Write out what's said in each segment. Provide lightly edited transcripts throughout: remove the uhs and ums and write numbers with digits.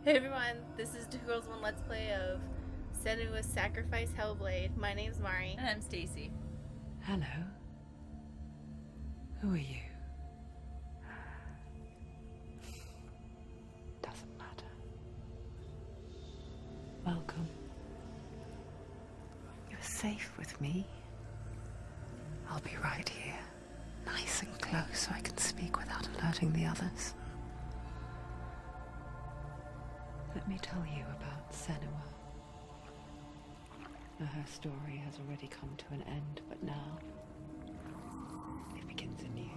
Hey everyone, this is Two Girls One Let's Play of Senua's Sacrifice Hellblade. My name's Mari. And I'm Stacy. Hello. Who are you? Doesn't matter. Welcome. You're safe with me. I'll be right here, nice and close so I can speak without alerting the others. Let me tell you about Senua. Her story has already come to an end, but now it begins anew.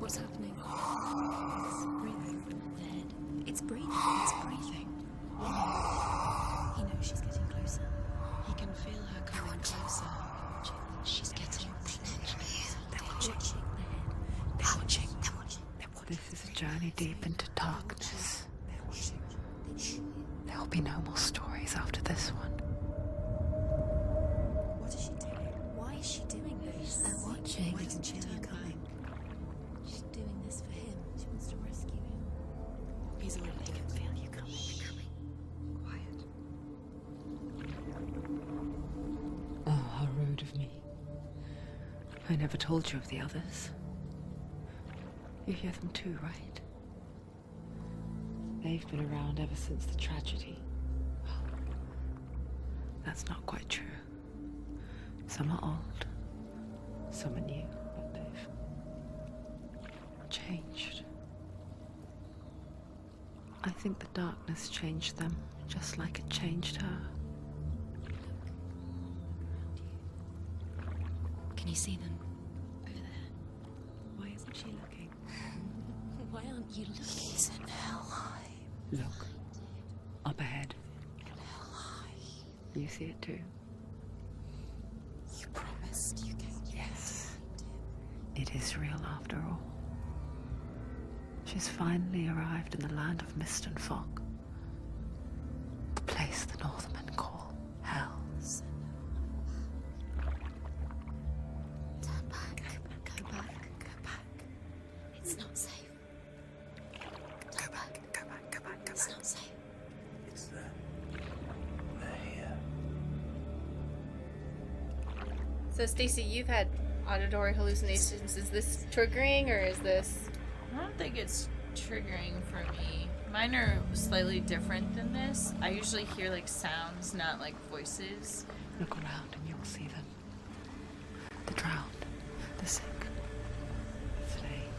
What's happening? It's breathing. Dead. It's breathing. It's breathing. He knows she's getting closer. He can feel her coming closer. She's getting closer. They're watching. They're watching. This is a journey deep into darkness. There will be no more stories after this one. What is she doing? Why is she doing this? They're watching. Why doesn't she turn coming? She's doing this for him. She wants to rescue him. He's already they can feel you coming. Quiet. Oh, how rude of me. I never told you of the others. You hear them too, right? They've been around ever since the tragedy. Well, that's not quite true. Some are old, some are new, but they've changed. I think the darkness changed them, just like it changed her. Can you see them? Over there. Why isn't she looking? Why aren't you looking? He's in Hellheim. Look, up ahead. Hellheim. You see it too? You promised you came. Yes. It is real after all. She's finally arrived in the land of mist and fog. The place the Northmen call Hell. Turn back. Go back. Go back. It's not safe. Go back. Go back. Go back. It's not safe. It's them. They're here. So Stacy, you've had auditory hallucinations. Is this triggering or is this... I don't think it's triggering for me. Mine are slightly different than this. I usually hear like sounds, not like voices. Look around and you will see them. The drowned, the sick, the slain.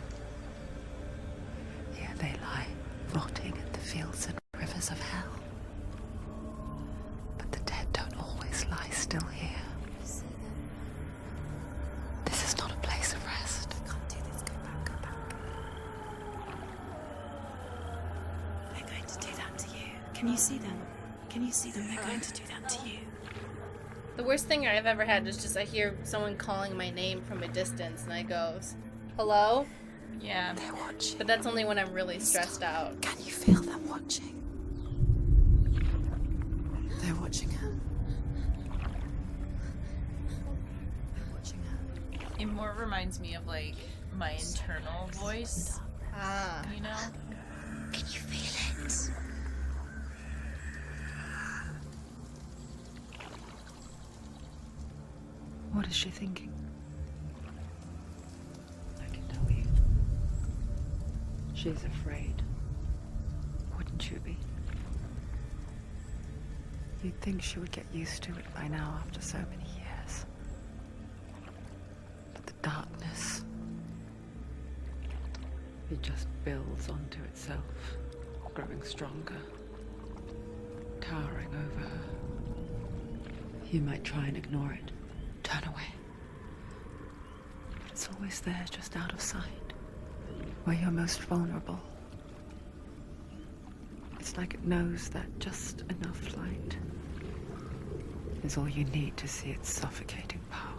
Here they lie, rotting in the fields and rivers of hell. But the dead don't always lie still here. You see them? This is not a place of rest. I can't do this. Go back. Go back. They're going to do that to you. Can you see them? Can you see them? They're going to do that to you. The worst thing I've ever had is just I hear someone calling my name from a distance and I go, hello? Yeah. They're watching. But that's only when I'm really stressed out. Can you feel them watching? They're watching her. They're watching her. It more reminds me of like my internal voice, Ah. you know? Can you feel it? What is she thinking? I can tell you. She's afraid. Wouldn't you be? You'd think she would get used to it by now after so many years. But the darkness, it just builds onto itself, growing stronger, towering over her. You might try and ignore it. Turn away. But it's always there, just out of sight, where you're most vulnerable. It's like it knows that just enough light is all you need to see its suffocating power.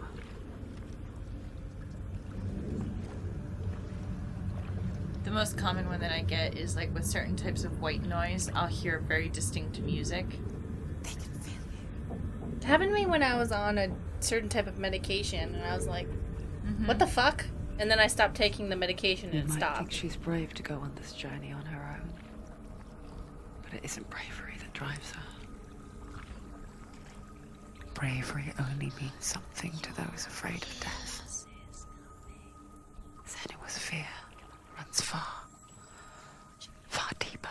The most common one that I get is like with certain types of white noise, I'll hear very distinct music. They can feel you. It happened to me when I was on a certain type of medication and I was like, what the fuck? And then I stopped taking the medication You and it might stopped. think she's brave to go on this journey on her own. But it isn't bravery that drives her. Bravery only means something to those afraid of death. Senua's fear runs far, far deeper.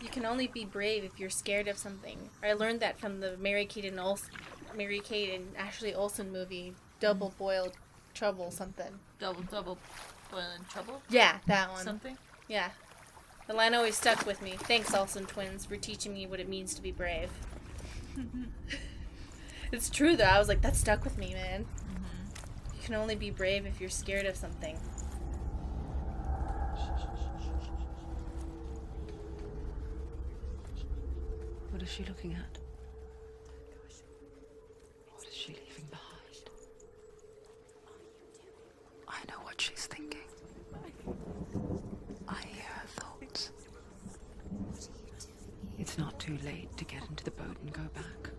You can only be brave if you're scared of something. I learned that from the Mary Kate and Ashley Olsen movie, Double Boiled Trouble something. Double boiling trouble? Yeah, that one. Something? Yeah. The line always stuck with me. Thanks, Olsen twins, for teaching me what it means to be brave. It's true, though. I was like, that stuck with me, man. Mm-hmm. You can only be brave if you're scared of something. What is she looking at? What is she leaving behind? I know what she's thinking. I hear her thoughts. It's not too late to get into the boat and go back.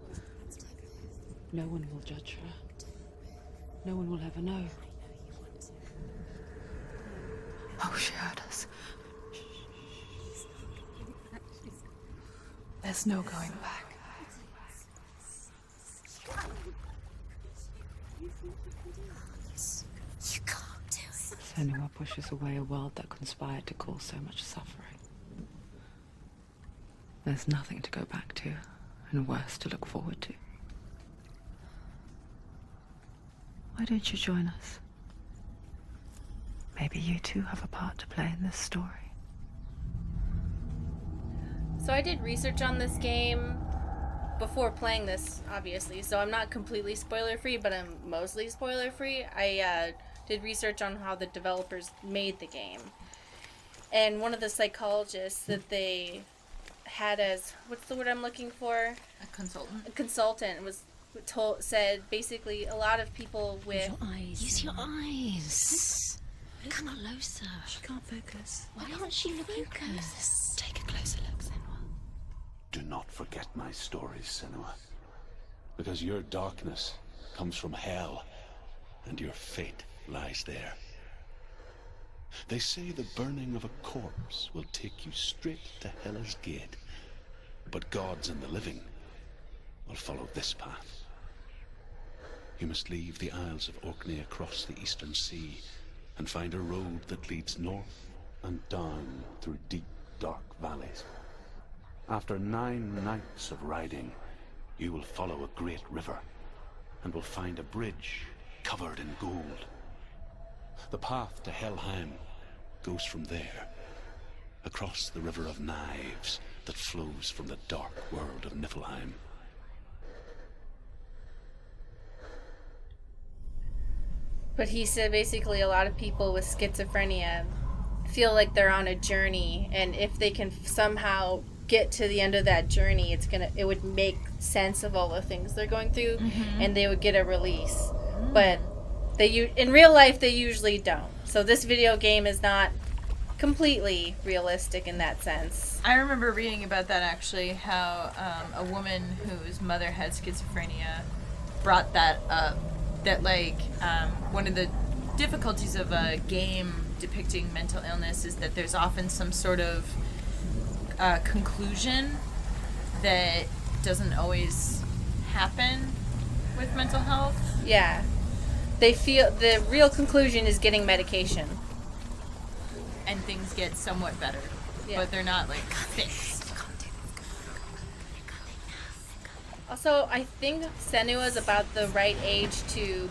No one will judge her. No one will ever know. Oh, she heard us. There's no going back. You can't do it. Senua pushes away a world that conspired to cause so much suffering. There's nothing to go back to, and worse to look forward to. Why don't you join us? Maybe you too have a part to play in this story. So I did research on this game before playing this, obviously. So I'm not completely spoiler-free, but I'm mostly spoiler-free. I did research on how the developers made the game. And one of the psychologists that they had as, what's the word I'm looking for? A consultant? A consultant said basically a lot of people with... Your eyes. Use your eyes. Come closer. She can't focus. Why can't she focus? Take a closer look, Senua. Do not forget my stories, Senua. Because your darkness comes from hell, and your fate lies there. They say the burning of a corpse will take you straight to Hela's gate, but gods and the living will follow this path. You must leave the Isles of Orkney across the eastern sea and find a road that leads north and down through deep, dark valleys. After 9 nights of riding, you will follow a great river and will find a bridge covered in gold. The path to Helheim goes from there, across the river of knives that flows from the dark world of Niflheim. But he said basically a lot of people with schizophrenia feel like they're on a journey, and if they can somehow get to the end of that journey, it would make sense of all the things they're going through, and they would get a release. But in real life they usually don't. So this video game is not completely realistic in that sense. I remember reading about that actually, how a woman whose mother had schizophrenia brought that up. That one of the difficulties of a game depicting mental illness is that there's often some sort of conclusion that doesn't always happen with mental health. Yeah. They feel the real conclusion is getting medication. And things get somewhat better. Yeah. But they're not fixed. Also, I think Senua is about the right age to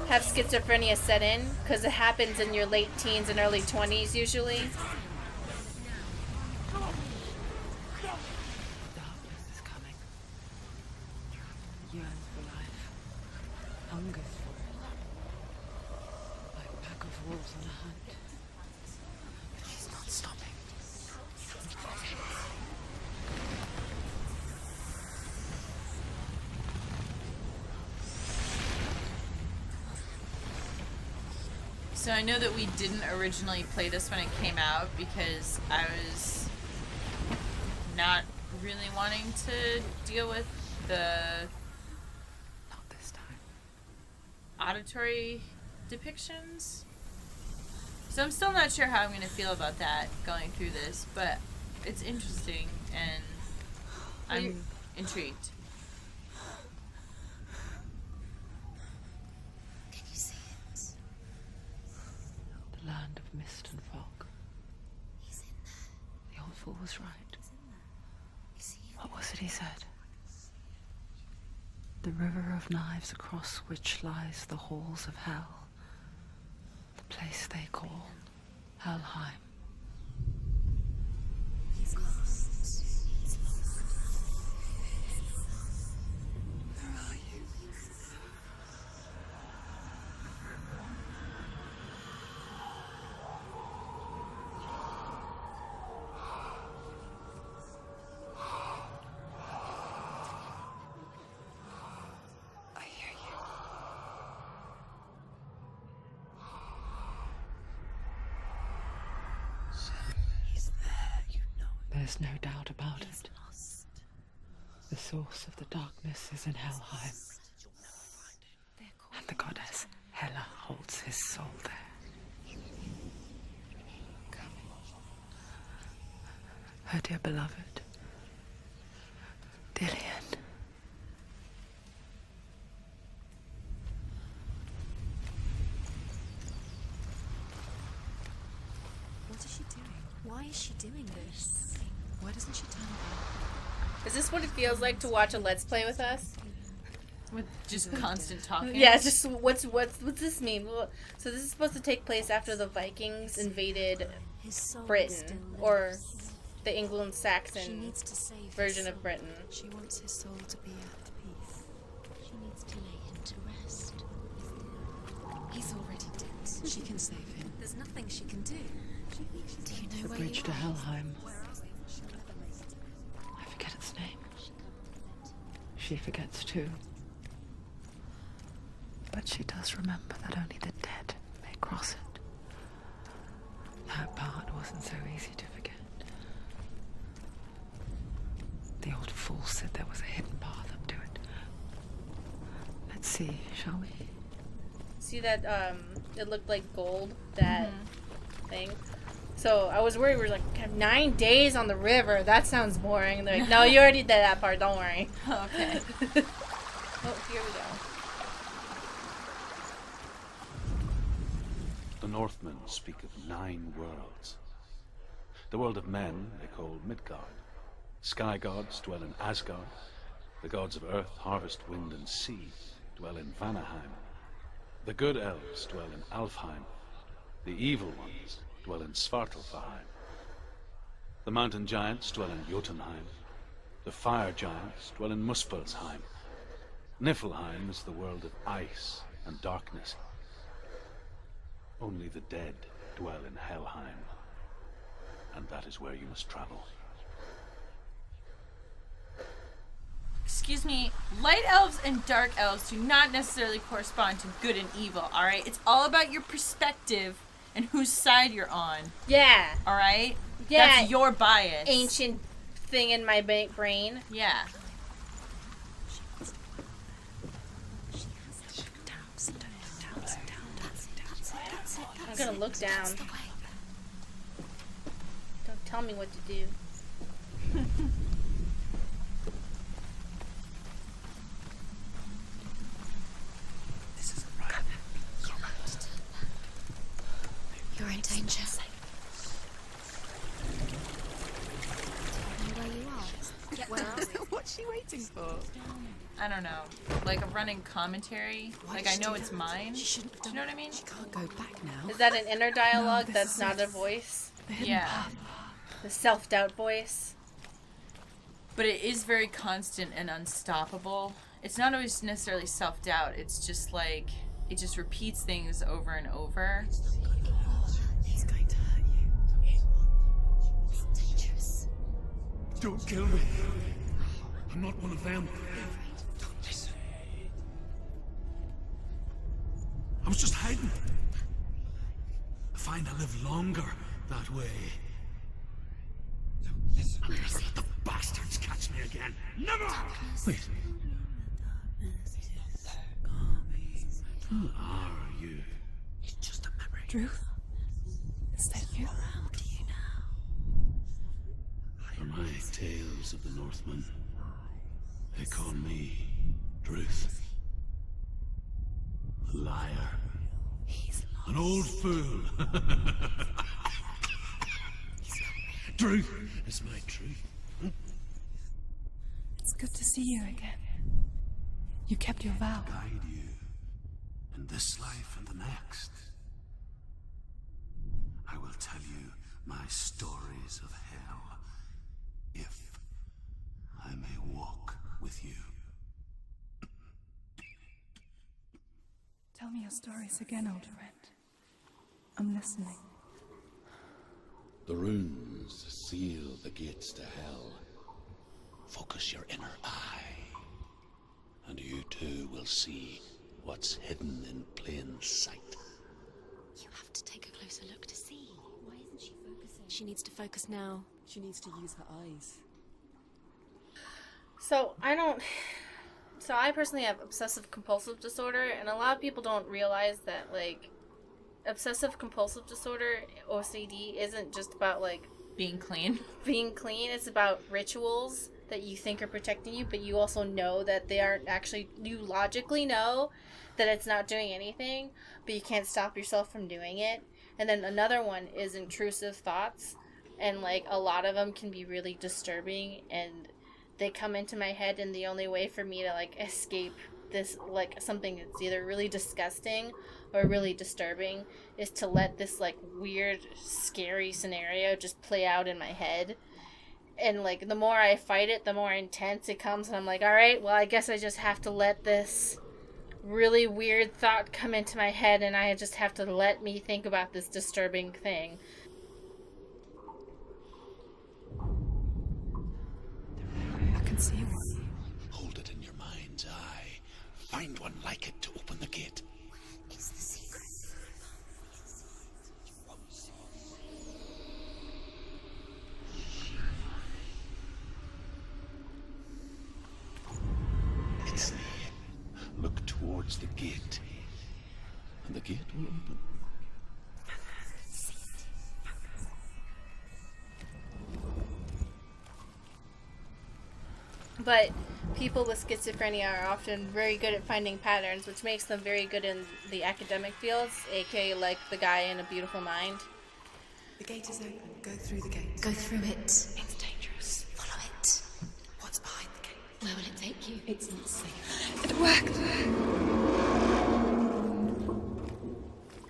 have schizophrenia set in, because it happens in your late teens and early 20s usually. Darkness is coming. Yearns for life. Hungers for it. Like a pack of wolves on a hunt. But she's not stopping. So I know that we didn't originally play this when it came out because I was not really wanting to deal with the Not this time. auditory depictions. So I'm still not sure how I'm going to feel about that going through this, but it's interesting and I'm intrigued. Can you see it? The land of mist and fog. He's in there. The old fool was right. He's in there. You see him? What was it he said? The river of knives across which lies the halls of hell. The place they call Helheim. He's lost. He's lost. Where are you? I hear you. He's there, you know. There's no doubt about He's it. lost. The source of the darkness is in Helheim, and the goddess Hela holds his soul there. Her dear beloved, Dillian. What is she doing? Why is she doing this? Why doesn't she turn around? Is this what it feels like to watch a Let's Play with us? With just constant talking. Yeah, it's just what's this mean? So this is supposed to take place after the Vikings invaded His soul Britain, still or lives. the Anglo and She Saxon needs to save his version of soul. Britain. She wants his soul to be at peace. She needs to lay him to rest. He's already dead. She can save him. There's nothing she can do. Do you know The where bridge you to are? Helheim. I forget its name. She forgets too. But she does remember that only the dead may cross it. That part wasn't so easy to forget. The old fool said there was a hidden path up to it. Let's see, shall we? See that it looked like gold, that thing. So I was worried, we were like 9 days on the river, that sounds boring. And they're like, no, you already did that part, don't worry. Okay. Oh, here we go. The Northmen speak of 9 worlds. The world of men they call Midgard. Sky gods dwell in Asgard. The gods of earth, harvest, wind, and sea dwell in Vanaheim. The good elves dwell in Alfheim. The evil ones dwell in Svartalfheim. The mountain giants dwell in Jotunheim. The fire giants dwell in Muspelheim. Niflheim is the world of ice and darkness. Only the dead dwell in Helheim, and that is where you must travel. Excuse me, light elves and dark elves do not necessarily correspond to good and evil, alright? It's all about your perspective and whose side you're on, Yeah, alright? Yeah. That's your bias. ancient thing in my brain. Yeah. I'm gonna look down. That's the way. Don't tell me what to do. You're in danger. Know where you are? Where are we? What's she waiting for? I don't know. Like a running commentary. Like I know it's mine. She shouldn't have Do done you know what I mean? Can't go back now. Is that an inner dialogue this that's is not a voice? Yeah. The self-doubt voice? But it is very constant and unstoppable. It's not always necessarily self-doubt. It's just like, it just repeats things over and over. He's going to hurt you. It's dangerous. Don't kill me. I'm not one of them. Don't listen. I was just hiding. I find I live longer that way. I'm never let the bastards catch me again. Never! Wait. Who are you? It's just a memory. Drew? Is that you? How do you know? For my tales of the Northmen, they call me Druth. A liar. He's lost. An old fool. Truth is my truth. It's good to see you again. You kept your vow. Guide you in this life and the next. I will tell you my stories of hell, if I may walk with you. Tell me your stories again, old friend. I'm listening. The runes seal the gates to hell. Focus your inner eye, and you too will see what's hidden in plain sight. You have to take a closer look to see. Why isn't she focusing? She needs to focus now. She needs to use her eyes. So I personally have obsessive compulsive disorder, and a lot of people don't realize that, like, obsessive compulsive disorder, OCD, isn't just about, like, Being clean. being clean. It's about rituals that you think are protecting you, but you also know that they aren't actually, you logically know that it's not doing anything, but you can't stop yourself from doing it. And then another one is intrusive thoughts, and, like, a lot of them can be really disturbing, and they come into my head, and the only way for me to, like, escape this, like, something that's either really disgusting or really disturbing is to let this, like, weird, scary scenario just play out in my head. And, like, the more I fight it, the more intense it comes, and I'm like, alright, well, I guess I just have to let this really weird thought come into my head, and I just have to let me think about this disturbing thing. I can see one. Hold it in your mind's eye. Find one like it to open the gate. It's the secret. It's near. Look towards the gate, and the gate will open. But people with schizophrenia are often very good at finding patterns, which makes them very good in the academic fields, aka like the guy in A Beautiful Mind. The gate is open. Go through the gate. Go through it. It's dangerous. Follow it. What's behind the gate? Where will it take you? It's not safe. It worked.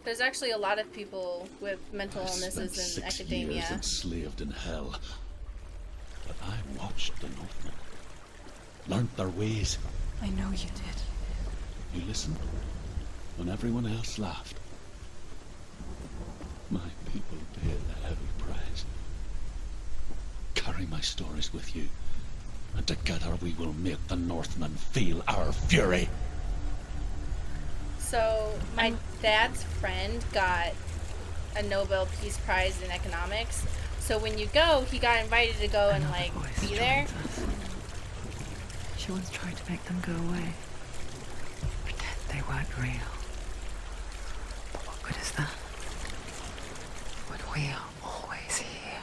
There's actually a lot of people with mental I spent illnesses in 6 academia. years enslaved in hell, but I watched the Northmen, learnt their ways. I know you did. You listened when everyone else laughed. My people paid a heavy price. Carry my stories with you, and together we will make the Northmen feel our fury. So, my dad's friend got a Nobel Peace Prize in economics. So when you go, he got invited to go and, like, Voice be there. joins us. She once tried to make them go away. Pretend they weren't real. But what good is that? When we are always here.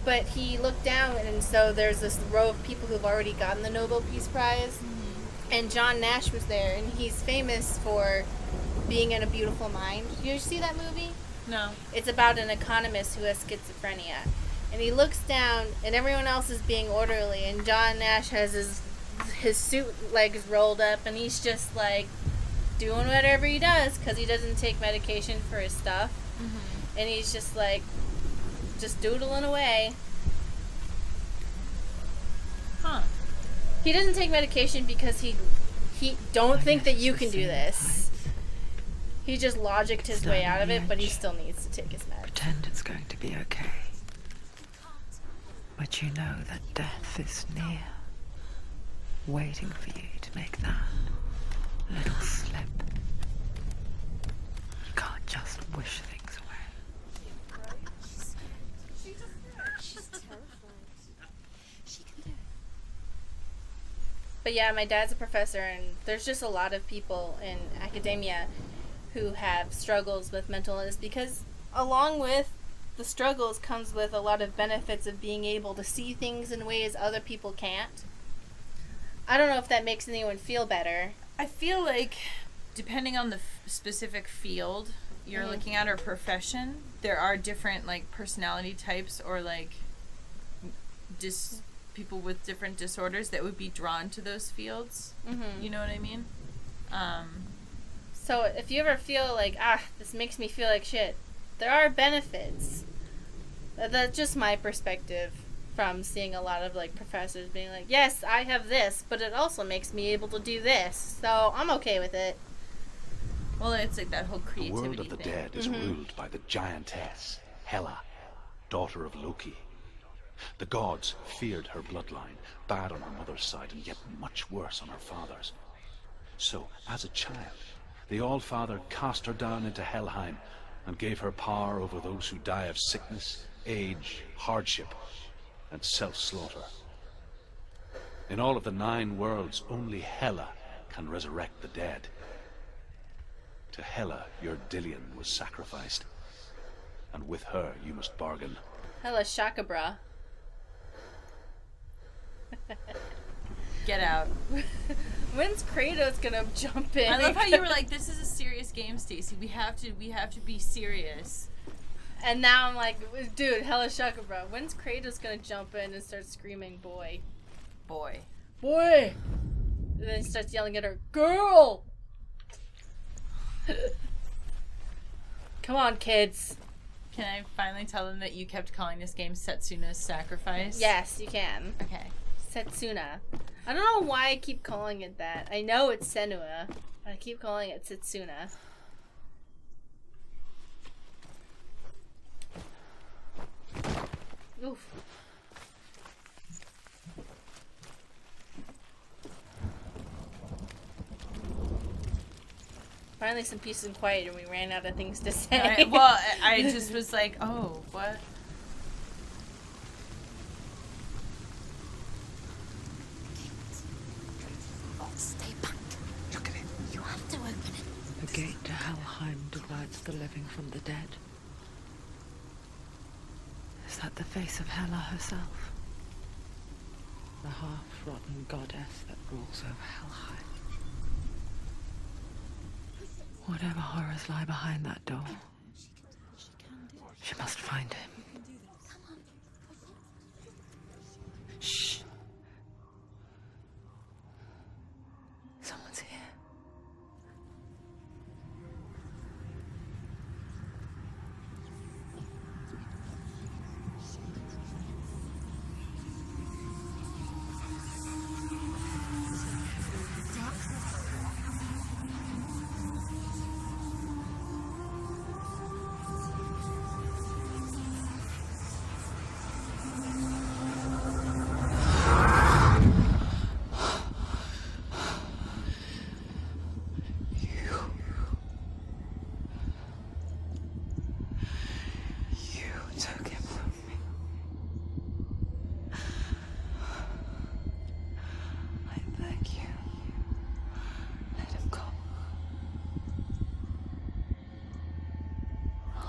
But he looked down, and so there's this row of people who've already gotten the Nobel Peace Prize. And John Nash was there, and he's famous for being in A Beautiful Mind. You see that movie? No. It's about an economist who has schizophrenia. And he looks down, and everyone else is being orderly, and John Nash has his suit legs rolled up, and he's just, like, doing whatever he does, because he doesn't take medication for his stuff. Mm-hmm. And he's just, like, just doodling away. Huh. He doesn't take medication because he don't think that you can do this. He just logicked his way out of it, but he still needs to take his meds. Pretend it's going to be okay. But you know that death is near. Waiting for you to make that little slip. You can't just wish things away. She's terrified. She can do it. But yeah, my dad's a professor, and there's just a lot of people in academia who have struggles with mental illness because along with the struggles comes with a lot of benefits of being able to see things in ways other people can't. I don't know if that makes anyone feel better. I feel like, depending on the specific field you're looking at or profession, there are different, like, personality types or, like, people with different disorders that would be drawn to those fields. You know what I mean? So if you ever feel like, this makes me feel like shit, there are benefits. That's just my perspective from seeing a lot of, like, professors being like, yes, I have this, but it also makes me able to do this, so I'm okay with it. Well, it's like that whole The creativity world of the thing. dead is ruled by the giantess, Hela, daughter of Loki. The gods feared her bloodline, bad on her mother's side and yet much worse on her father's. So, as a child, the All-Father cast her down into Helheim and gave her power over those who die of sickness, age, hardship, and self-slaughter. In all of the 9 worlds, only Hela can resurrect the dead. To Hela, your Dillion was sacrificed, and with her you must bargain. Hella shakabra. Get out. When's Kratos gonna jump in? I love how you were like, this is a serious game, Stacey. We have to be serious. And now I'm like, dude, hella shakabra. When's Kratos gonna jump in and start screaming, boy? Boy. Boy! And then he starts yelling at her, girl! Come on, kids. Can I finally tell them that you kept calling this game Setsuna's Sacrifice? Yes, you can. Okay. Setsuna. I don't know why I keep calling it that. I know it's Senua, but I keep calling it Setsuna. Oof. Finally some peace and quiet and we ran out of things to say. Well, I just was like, oh, what? Stay back. Look at it. You have to open it. The gate to Helheim divides the living from the dead. Is that the face of Hela herself? The half-rotten goddess that rules over Helheim. Whatever horrors lie behind that door, she must find him. Shh. Someone's here.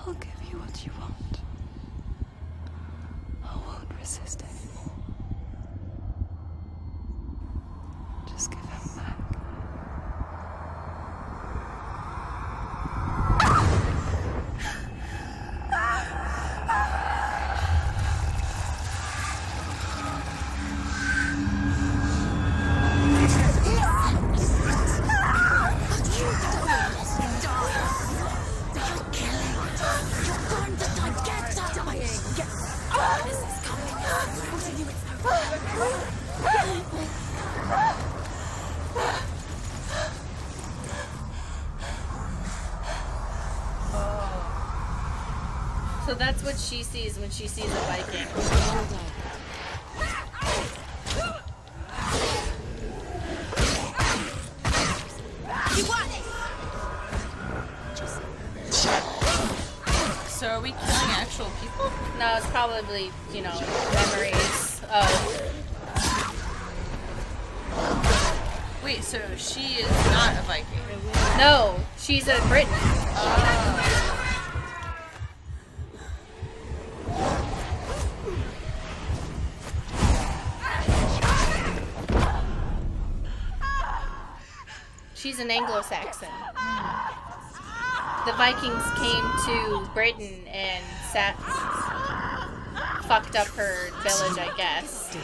I'll give you what you want. I won't resist anymore. Just give him back. So that's what she sees when she sees a Viking. So are we killing actual people? No, it's probably, memories of Wait, so she is not a Viking? No, she's a Briton. She's an Anglo-Saxon. The Vikings came to Britain and fucked up her village, I guess.